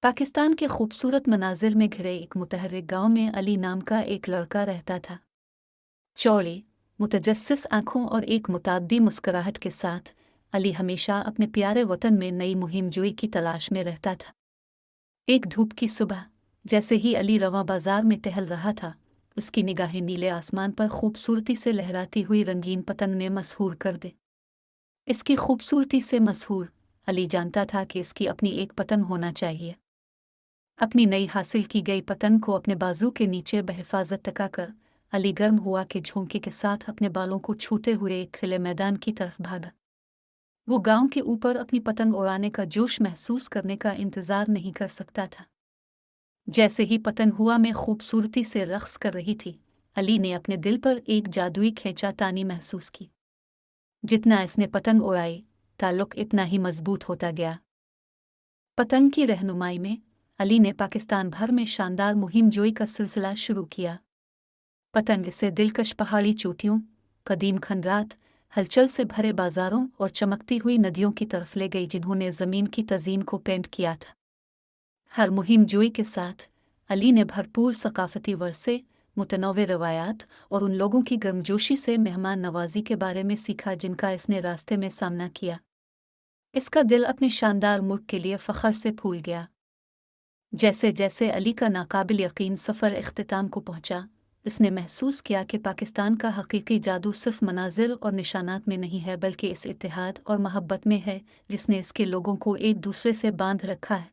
पाकिस्तान के खूबसूरत मनाजिर में घिरे एक मुतहर्रिक गांव में अली नाम का एक लड़का रहता था। चौड़ी मुतजस्सिस आंखों और एक मुताद्दी मुस्कुराहट के साथ अली हमेशा अपने प्यारे वतन में नई मुहिम जोई की तलाश में रहता था। एक धूप की सुबह, जैसे ही अली रवां बाजार में टहल रहा था, उसकी निगाहें नीले आसमान पर खूबसूरती से लहराती हुई रंगीन पतंग ने मसहूर कर दे। इसकी खूबसूरती से मसहूर अली जानता था कि इसकी अपनी एक पतंग होना चाहिए। अपनी नई हासिल की गई पतंग को अपने बाजू के नीचे बहिफाजत टकाकर अली गर्म हुआ के झोंके के साथ अपने बालों को छूते हुए एक खुले मैदान की तरफ भागा। वो गांव के ऊपर अपनी पतंग उड़ाने का जोश महसूस करने का इंतजार नहीं कर सकता था। जैसे ही पतंग हुआ में खूबसूरती से रक्स कर रही थी, अली ने अपने दिल पर एक जादुई खींचातानी महसूस की। जितना इसने पतंग उड़ाई, ताल्लुक इतना ही मजबूत होता गया। पतंग की रहनुमाई में अली ने पाकिस्तान भर में शानदार मुहिम जोई का सिलसिला शुरू किया। पतंग से दिलकश पहाड़ी चोटियों, कदीम खंडरात, हलचल से भरे बाजारों और चमकती हुई नदियों की तरफ ले गई जिन्होंने ज़मीन की तज़ीम को पेंट किया था। हर मुहिम जोई के साथ अली ने भरपूर सकाफती वर्से, मुतनव्वे रवायात और उन लोगों की गर्मजोशी से मेहमान नवाजी के बारे में सीखा जिनका इसने रास्ते में सामना किया। इसका दिल अपने शानदार मुल्क के लिए फ़ख्र से फूल गया। जैसे जैसे अली का नाकाबिल यकीन सफ़र इख्तिताम को पहुंचा, इसने महसूस किया कि पाकिस्तान का हकीकी जादू सिर्फ मनाजिर और निशानात में नहीं है, बल्कि इस इत्तेहाद और मोहब्बत में है जिसने इसके लोगों को एक दूसरे से बांध रखा है।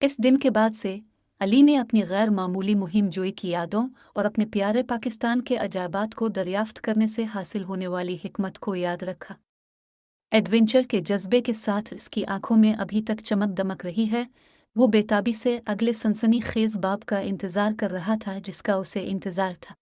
इस दिन के बाद से अली ने अपनी गैर मामूली मुहिम जोई की यादों और अपने प्यारे पाकिस्तान के अजायबात को दरियाफ्त करने से हासिल होने वाली हिकमत को याद रखा। एडवेंचर के जज्बे के साथ इसकी आंखों में अभी तक चमक दमक रही है। वो बेताबी से अगले सनसनीखेज बाब का इंतज़ार कर रहा था जिसका उसे इंतज़ार था।